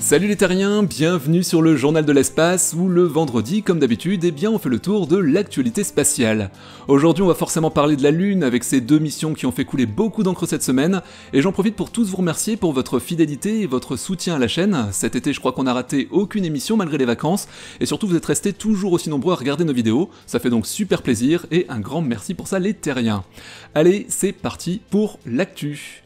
Salut les terriens, bienvenue sur le journal de l'espace où le vendredi, comme d'habitude, on fait le tour de l'actualité spatiale. Aujourd'hui on va forcément parler de la Lune avec ces deux missions qui ont fait couler beaucoup d'encre cette semaine, et j'en profite pour tous vous remercier pour votre fidélité et votre soutien à la chaîne. Cet été je crois qu'on n'a raté aucune émission malgré les vacances, et surtout vous êtes restés toujours aussi nombreux à regarder nos vidéos, ça fait donc super plaisir, et un grand merci pour ça les terriens. Allez, c'est parti pour l'actu.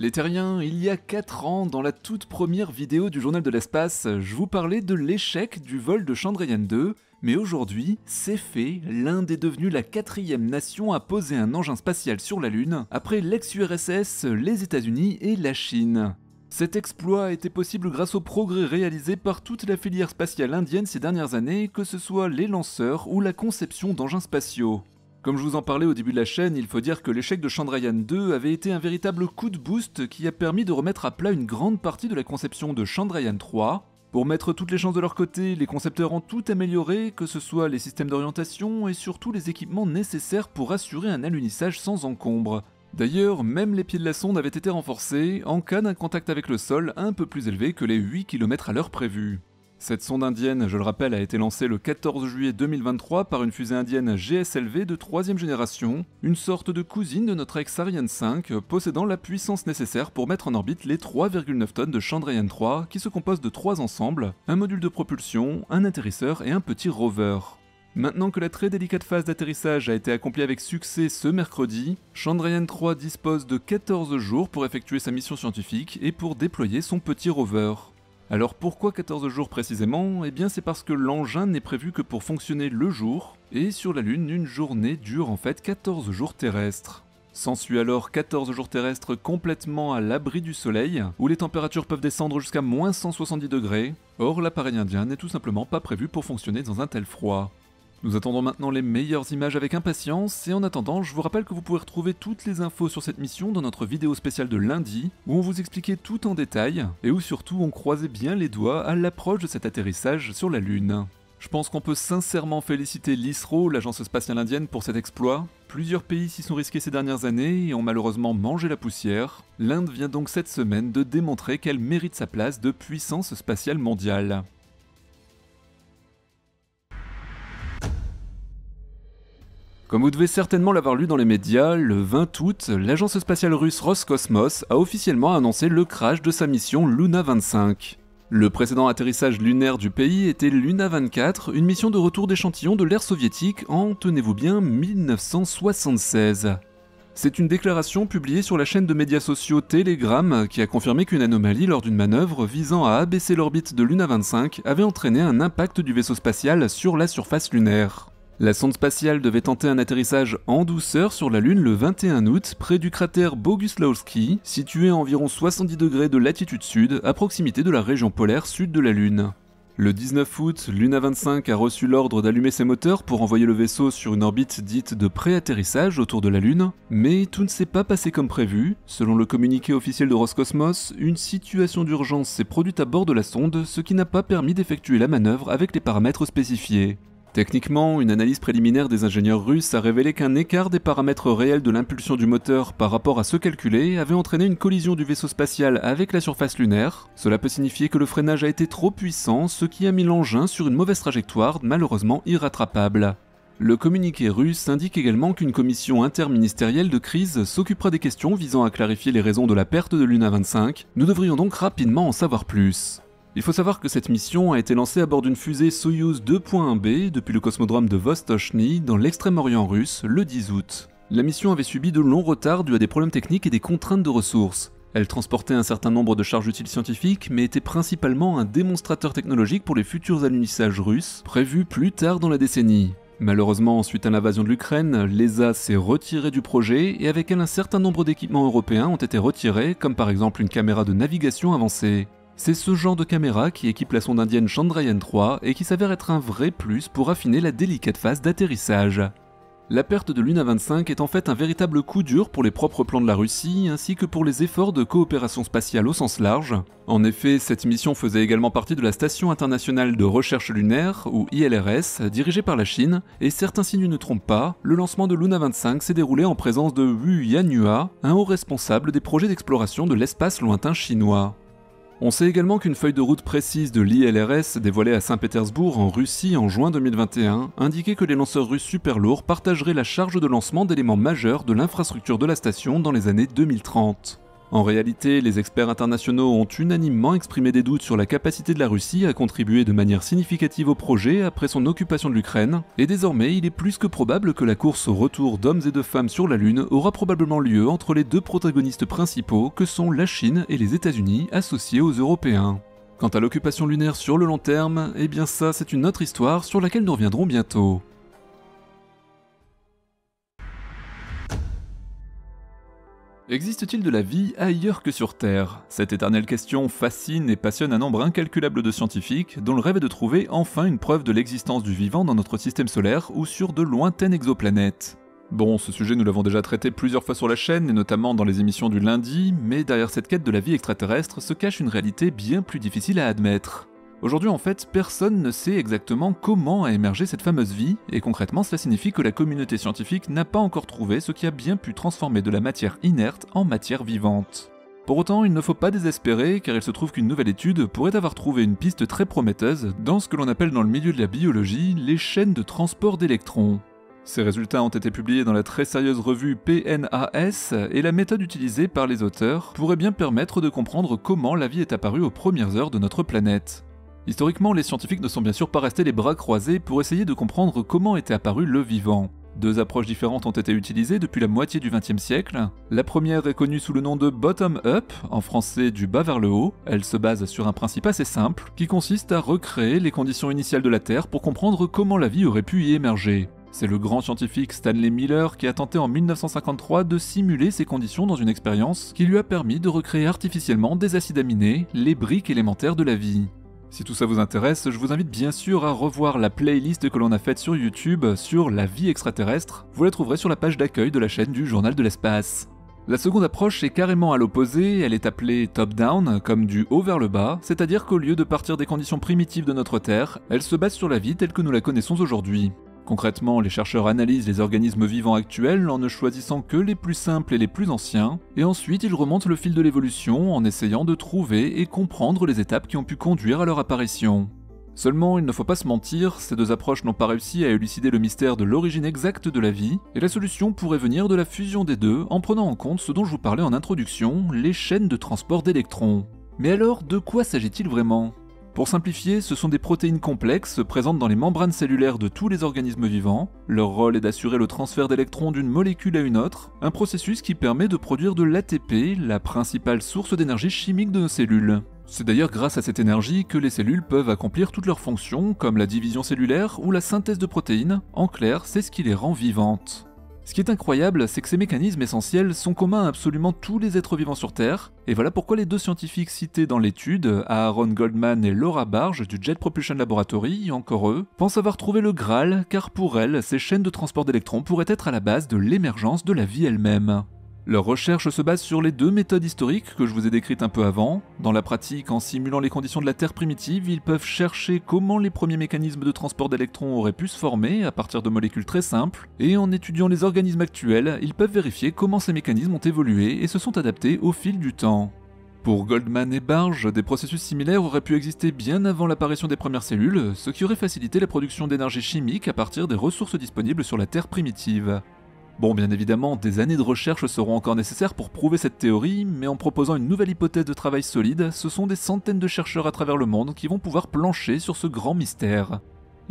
Les terriens, il y a 4 ans, dans la toute première vidéo du journal de l'espace, je vous parlais de l'échec du vol de Chandrayaan-2, mais aujourd'hui, c'est fait, l'Inde est devenue la 4e nation à poser un engin spatial sur la Lune, après l'ex-URSS, les États-Unis et la Chine. Cet exploit a été possible grâce aux progrès réalisés par toute la filière spatiale indienne ces dernières années, que ce soit les lanceurs ou la conception d'engins spatiaux. Comme je vous en parlais au début de la chaîne, il faut dire que l'échec de Chandrayaan-2 avait été un véritable coup de boost qui a permis de remettre à plat une grande partie de la conception de Chandrayaan-3. Pour mettre toutes les chances de leur côté, les concepteurs ont tout amélioré, que ce soit les systèmes d'orientation et surtout les équipements nécessaires pour assurer un alunissage sans encombre. D'ailleurs, même les pieds de la sonde avaient été renforcés en cas d'un contact avec le sol un peu plus élevé que les 8 km/h prévus. Cette sonde indienne, je le rappelle, a été lancée le 14 juillet 2023 par une fusée indienne GSLV de 3e génération, une sorte de cousine de notre ex-Ariane 5, possédant la puissance nécessaire pour mettre en orbite les 3,9 tonnes de Chandrayaan-3 qui se composent de 3 ensembles, un module de propulsion, un atterrisseur et un petit rover. Maintenant que la très délicate phase d'atterrissage a été accomplie avec succès ce mercredi, Chandrayaan-3 dispose de 14 jours pour effectuer sa mission scientifique et pour déployer son petit rover. Alors pourquoi 14 jours précisément? Eh bien c'est parce que l'engin n'est prévu que pour fonctionner le jour, et sur la Lune, une journée dure en fait 14 jours terrestres. S'ensuit alors 14 jours terrestres complètement à l'abri du soleil, où les températures peuvent descendre jusqu'à moins 170 degrés, or l'appareil indien n'est tout simplement pas prévu pour fonctionner dans un tel froid. Nous attendons maintenant les meilleures images avec impatience, et en attendant, je vous rappelle que vous pouvez retrouver toutes les infos sur cette mission dans notre vidéo spéciale de lundi, où on vous expliquait tout en détail, et où surtout on croisait bien les doigts à l'approche de cet atterrissage sur la Lune. Je pense qu'on peut sincèrement féliciter l'ISRO, l'agence spatiale indienne, pour cet exploit. Plusieurs pays s'y sont risqués ces dernières années et ont malheureusement mangé la poussière. L'Inde vient donc cette semaine de démontrer qu'elle mérite sa place de puissance spatiale mondiale. Comme vous devez certainement l'avoir lu dans les médias, le 20 août, l'agence spatiale russe Roscosmos a officiellement annoncé le crash de sa mission Luna 25. Le précédent atterrissage lunaire du pays était Luna 24, une mission de retour d'échantillons de l'ère soviétique en, tenez-vous bien, 1976. C'est une déclaration publiée sur la chaîne de médias sociaux Telegram qui a confirmé qu'une anomalie lors d'une manœuvre visant à abaisser l'orbite de Luna 25 avait entraîné un impact du vaisseau spatial sur la surface lunaire. La sonde spatiale devait tenter un atterrissage en douceur sur la Lune le 21 août, près du cratère Boguslawski, situé à environ 70 degrés de latitude sud, à proximité de la région polaire sud de la Lune. Le 19 août, Luna 25 a reçu l'ordre d'allumer ses moteurs pour envoyer le vaisseau sur une orbite dite de pré-atterrissage autour de la Lune, mais tout ne s'est pas passé comme prévu. Selon le communiqué officiel de Roscosmos, une situation d'urgence s'est produite à bord de la sonde, ce qui n'a pas permis d'effectuer la manœuvre avec les paramètres spécifiés. Techniquement, une analyse préliminaire des ingénieurs russes a révélé qu'un écart des paramètres réels de l'impulsion du moteur par rapport à ceux calculés avait entraîné une collision du vaisseau spatial avec la surface lunaire. Cela peut signifier que le freinage a été trop puissant, ce qui a mis l'engin sur une mauvaise trajectoire, malheureusement irrattrapable. Le communiqué russe indique également qu'une commission interministérielle de crise s'occupera des questions visant à clarifier les raisons de la perte de Luna 25. Nous devrions donc rapidement en savoir plus. Il faut savoir que cette mission a été lancée à bord d'une fusée Soyouz 2.1B depuis le cosmodrome de Vostochny dans l'extrême-orient russe le 10 août. La mission avait subi de longs retards dus à des problèmes techniques et des contraintes de ressources. Elle transportait un certain nombre de charges utiles scientifiques mais était principalement un démonstrateur technologique pour les futurs alunissages russes prévus plus tard dans la décennie. Malheureusement, suite à l'invasion de l'Ukraine, l'ESA s'est retirée du projet et avec elle un certain nombre d'équipements européens ont été retirés, comme par exemple une caméra de navigation avancée. C'est ce genre de caméra qui équipe la sonde indienne Chandrayaan-3 et qui s'avère être un vrai plus pour affiner la délicate phase d'atterrissage. La perte de Luna 25 est en fait un véritable coup dur pour les propres plans de la Russie, ainsi que pour les efforts de coopération spatiale au sens large. En effet, cette mission faisait également partie de la Station internationale de recherche lunaire, ou ILRS, dirigée par la Chine, et certains signes ne trompent pas, le lancement de Luna 25 s'est déroulé en présence de Wu Yanhua, un haut responsable des projets d'exploration de l'espace lointain chinois. On sait également qu'une feuille de route précise de l'ILRS dévoilée à Saint-Pétersbourg en Russie en juin 2021 indiquait que les lanceurs russes super lourds partageraient la charge de lancement d'éléments majeurs de l'infrastructure de la station dans les années 2030. En réalité, les experts internationaux ont unanimement exprimé des doutes sur la capacité de la Russie à contribuer de manière significative au projet après son occupation de l'Ukraine, et désormais il est plus que probable que la course au retour d'hommes et de femmes sur la Lune aura probablement lieu entre les deux protagonistes principaux que sont la Chine et les États-Unis associés aux Européens. Quant à l'occupation lunaire sur le long terme, eh bien ça c'est une autre histoire sur laquelle nous reviendrons bientôt. Existe-t-il de la vie ailleurs que sur Terre? Cette éternelle question fascine et passionne un nombre incalculable de scientifiques, dont le rêve est de trouver enfin une preuve de l'existence du vivant dans notre système solaire ou sur de lointaines exoplanètes. Bon, ce sujet nous l'avons déjà traité plusieurs fois sur la chaîne, et notamment dans les émissions du lundi, mais derrière cette quête de la vie extraterrestre se cache une réalité bien plus difficile à admettre. Aujourd'hui en fait, personne ne sait exactement comment a émergé cette fameuse vie, et concrètement cela signifie que la communauté scientifique n'a pas encore trouvé ce qui a bien pu transformer de la matière inerte en matière vivante. Pour autant, il ne faut pas désespérer, car il se trouve qu'une nouvelle étude pourrait avoir trouvé une piste très prometteuse dans ce que l'on appelle dans le milieu de la biologie les chaînes de transport d'électrons. Ces résultats ont été publiés dans la très sérieuse revue PNAS, et la méthode utilisée par les auteurs pourrait bien permettre de comprendre comment la vie est apparue aux premières heures de notre planète. Historiquement, les scientifiques ne sont bien sûr pas restés les bras croisés pour essayer de comprendre comment était apparu le vivant. Deux approches différentes ont été utilisées depuis la moitié du XXe siècle. La première est connue sous le nom de bottom-up, en français du bas vers le haut. Elle se base sur un principe assez simple, qui consiste à recréer les conditions initiales de la Terre pour comprendre comment la vie aurait pu y émerger. C'est le grand scientifique Stanley Miller qui a tenté en 1953 de simuler ces conditions dans une expérience qui lui a permis de recréer artificiellement des acides aminés, les briques élémentaires de la vie. Si tout ça vous intéresse, je vous invite bien sûr à revoir la playlist que l'on a faite sur YouTube sur la vie extraterrestre. Vous la trouverez sur la page d'accueil de la chaîne du Journal de l'Espace. La seconde approche est carrément à l'opposé, elle est appelée top-down, comme du haut vers le bas, c'est-à-dire qu'au lieu de partir des conditions primitives de notre Terre, elle se base sur la vie telle que nous la connaissons aujourd'hui. Concrètement, les chercheurs analysent les organismes vivants actuels en ne choisissant que les plus simples et les plus anciens, et ensuite ils remontent le fil de l'évolution en essayant de trouver et comprendre les étapes qui ont pu conduire à leur apparition. Seulement, il ne faut pas se mentir, ces deux approches n'ont pas réussi à élucider le mystère de l'origine exacte de la vie, et la solution pourrait venir de la fusion des deux en prenant en compte ce dont je vous parlais en introduction, les chaînes de transport d'électrons. Mais alors, de quoi s'agit-il vraiment ? Pour simplifier, ce sont des protéines complexes présentes dans les membranes cellulaires de tous les organismes vivants. Leur rôle est d'assurer le transfert d'électrons d'une molécule à une autre, un processus qui permet de produire de l'ATP, la principale source d'énergie chimique de nos cellules. C'est d'ailleurs grâce à cette énergie que les cellules peuvent accomplir toutes leurs fonctions, comme la division cellulaire ou la synthèse de protéines. En clair, c'est ce qui les rend vivantes. Ce qui est incroyable, c'est que ces mécanismes essentiels sont communs à absolument tous les êtres vivants sur Terre, et voilà pourquoi les deux scientifiques cités dans l'étude, Aaron Goldman et Laura Barge du Jet Propulsion Laboratory, encore eux, pensent avoir trouvé le Graal, car pour elles, ces chaînes de transport d'électrons pourraient être à la base de l'émergence de la vie elle-même. Leurs recherches se basent sur les deux méthodes historiques que je vous ai décrites un peu avant. Dans la pratique, en simulant les conditions de la Terre primitive, ils peuvent chercher comment les premiers mécanismes de transport d'électrons auraient pu se former à partir de molécules très simples, et en étudiant les organismes actuels, ils peuvent vérifier comment ces mécanismes ont évolué et se sont adaptés au fil du temps. Pour Goldman et Barge, des processus similaires auraient pu exister bien avant l'apparition des premières cellules, ce qui aurait facilité la production d'énergie chimique à partir des ressources disponibles sur la Terre primitive. Bon, bien évidemment, des années de recherche seront encore nécessaires pour prouver cette théorie, mais en proposant une nouvelle hypothèse de travail solide, ce sont des centaines de chercheurs à travers le monde qui vont pouvoir plancher sur ce grand mystère.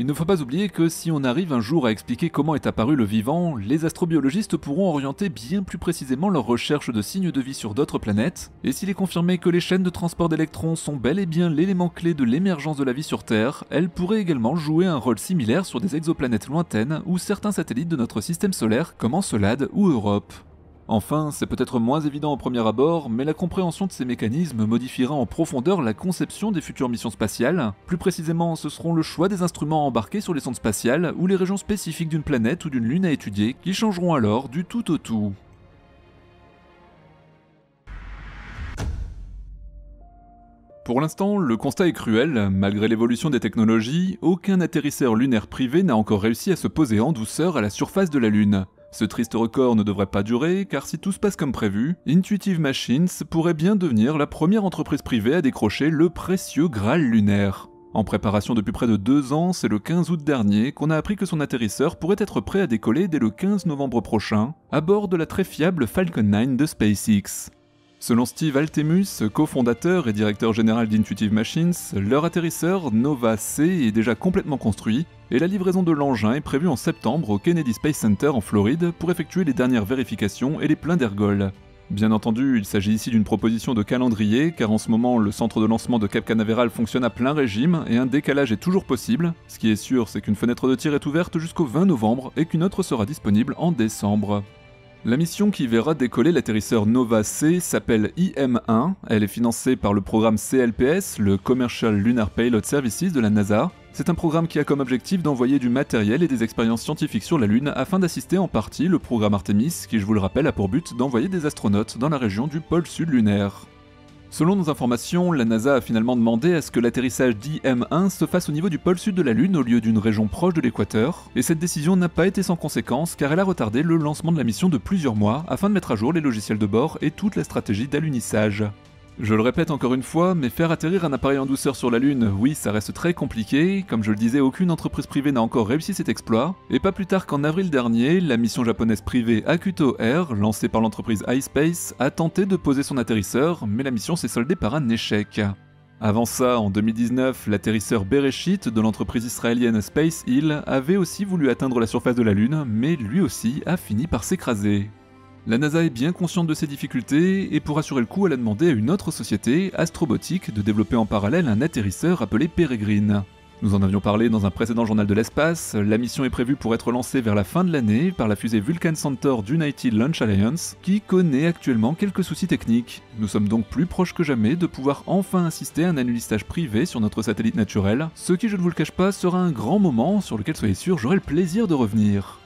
Il ne faut pas oublier que si on arrive un jour à expliquer comment est apparu le vivant, les astrobiologistes pourront orienter bien plus précisément leurs recherches de signes de vie sur d'autres planètes, et s'il est confirmé que les chaînes de transport d'électrons sont bel et bien l'élément clé de l'émergence de la vie sur Terre, elles pourraient également jouer un rôle similaire sur des exoplanètes lointaines ou certains satellites de notre système solaire comme Encelade ou Europe. Enfin, c'est peut-être moins évident au premier abord, mais la compréhension de ces mécanismes modifiera en profondeur la conception des futures missions spatiales. Plus précisément, ce seront le choix des instruments embarqués sur les sondes spatiales ou les régions spécifiques d'une planète ou d'une lune à étudier qui changeront alors du tout au tout. Pour l'instant, le constat est cruel, malgré l'évolution des technologies, aucun atterrisseur lunaire privé n'a encore réussi à se poser en douceur à la surface de la Lune. Ce triste record ne devrait pas durer, car si tout se passe comme prévu, Intuitive Machines pourrait bien devenir la première entreprise privée à décrocher le précieux Graal lunaire. En préparation depuis près de 2 ans, c'est le 15 août dernier qu'on a appris que son atterrisseur pourrait être prêt à décoller dès le 15 novembre prochain, à bord de la très fiable Falcon 9 de SpaceX. Selon Steve Altemus, cofondateur et directeur général d'Intuitive Machines, leur atterrisseur Nova C est déjà complètement construit et la livraison de l'engin est prévue en septembre au Kennedy Space Center en Floride pour effectuer les dernières vérifications et les pleins d'ergols. Bien entendu, il s'agit ici d'une proposition de calendrier car en ce moment le centre de lancement de Cap Canaveral fonctionne à plein régime et un décalage est toujours possible. Ce qui est sûr, c'est qu'une fenêtre de tir est ouverte jusqu'au 20 novembre et qu'une autre sera disponible en décembre. La mission qui verra décoller l'atterrisseur Nova C s'appelle IM-1, elle est financée par le programme CLPS, le Commercial Lunar Payload Services de la NASA. C'est un programme qui a comme objectif d'envoyer du matériel et des expériences scientifiques sur la Lune afin d'assister en partie le programme Artemis, qui je vous le rappelle a pour but d'envoyer des astronautes dans la région du pôle sud lunaire. Selon nos informations, la NASA a finalement demandé à ce que l'atterrissage d'IM-1 se fasse au niveau du pôle sud de la Lune au lieu d'une région proche de l'équateur, et cette décision n'a pas été sans conséquence car elle a retardé le lancement de la mission de plusieurs mois afin de mettre à jour les logiciels de bord et toute la stratégie d'alunissage. Je le répète encore une fois, mais faire atterrir un appareil en douceur sur la Lune, oui, ça reste très compliqué. Comme je le disais, aucune entreprise privée n'a encore réussi cet exploit. Et pas plus tard qu'en avril dernier, la mission japonaise privée Akuto Air, lancée par l'entreprise iSpace, a tenté de poser son atterrisseur, mais la mission s'est soldée par un échec. Avant ça, en 2019, l'atterrisseur Bereshit de l'entreprise israélienne Space Hill avait aussi voulu atteindre la surface de la Lune, mais lui aussi a fini par s'écraser. La NASA est bien consciente de ces difficultés, et pour assurer le coup, elle a demandé à une autre société, Astrobotic, de développer en parallèle un atterrisseur appelé Peregrine. Nous en avions parlé dans un précédent journal de l'espace, la mission est prévue pour être lancée vers la fin de l'année par la fusée Vulcan Centaur d'United Launch Alliance, qui connaît actuellement quelques soucis techniques. Nous sommes donc plus proches que jamais de pouvoir enfin assister à un alunissage privé sur notre satellite naturel, ce qui, je ne vous le cache pas, sera un grand moment sur lequel, soyez sûr, j'aurai le plaisir de revenir.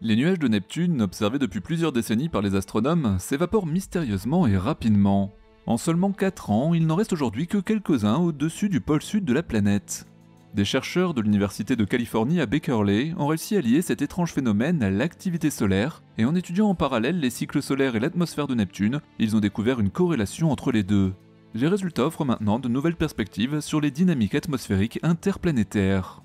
Les nuages de Neptune, observés depuis plusieurs décennies par les astronomes, s'évaporent mystérieusement et rapidement. En seulement 4 ans, il n'en reste aujourd'hui que quelques-uns au-dessus du pôle sud de la planète. Des chercheurs de l'université de Californie à Berkeley ont réussi à lier cet étrange phénomène à l'activité solaire, et en étudiant en parallèle les cycles solaires et l'atmosphère de Neptune, ils ont découvert une corrélation entre les deux. Les résultats offrent maintenant de nouvelles perspectives sur les dynamiques atmosphériques interplanétaires.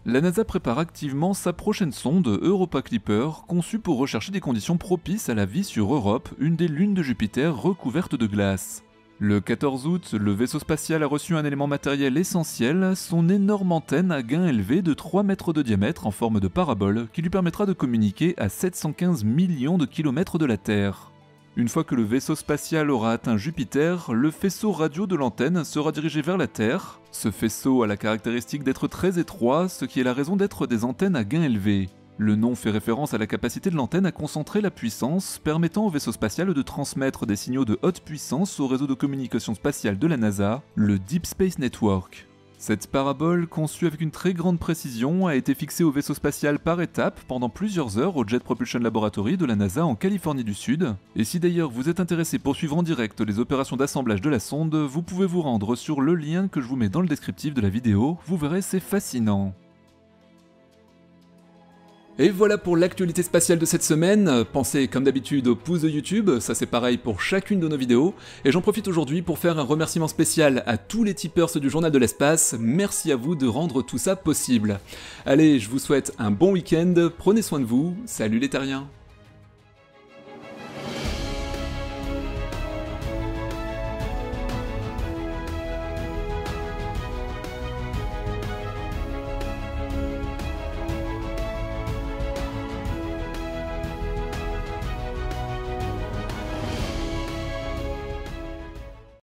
La NASA prépare activement sa prochaine sonde Europa Clipper, conçue pour rechercher des conditions propices à la vie sur Europe, une des lunes de Jupiter recouvertes de glace. Le 14 août, le vaisseau spatial a reçu un élément matériel essentiel, son énorme antenne à gain élevé de 3 mètres de diamètre en forme de parabole, qui lui permettra de communiquer à 715 millions de kilomètres de la Terre. Une fois que le vaisseau spatial aura atteint Jupiter, le faisceau radio de l'antenne sera dirigé vers la Terre. Ce faisceau a la caractéristique d'être très étroit, ce qui est la raison d'être des antennes à gain élevé. Le nom fait référence à la capacité de l'antenne à concentrer la puissance, permettant au vaisseau spatial de transmettre des signaux de haute puissance au réseau de communication spatiale de la NASA, le Deep Space Network. Cette parabole, conçue avec une très grande précision, a été fixée au vaisseau spatial par étapes pendant plusieurs heures au Jet Propulsion Laboratory de la NASA en Californie du Sud. Et si d'ailleurs vous êtes intéressé pour suivre en direct les opérations d'assemblage de la sonde, vous pouvez vous rendre sur le lien que je vous mets dans le descriptif de la vidéo, vous verrez, c'est fascinant. Et voilà pour l'actualité spatiale de cette semaine. Pensez comme d'habitude au pouce de YouTube, ça c'est pareil pour chacune de nos vidéos. Et j'en profite aujourd'hui pour faire un remerciement spécial à tous les tipeurs du Journal de l'Espace. Merci à vous de rendre tout ça possible. Allez, je vous souhaite un bon week-end, prenez soin de vous, salut les terriens.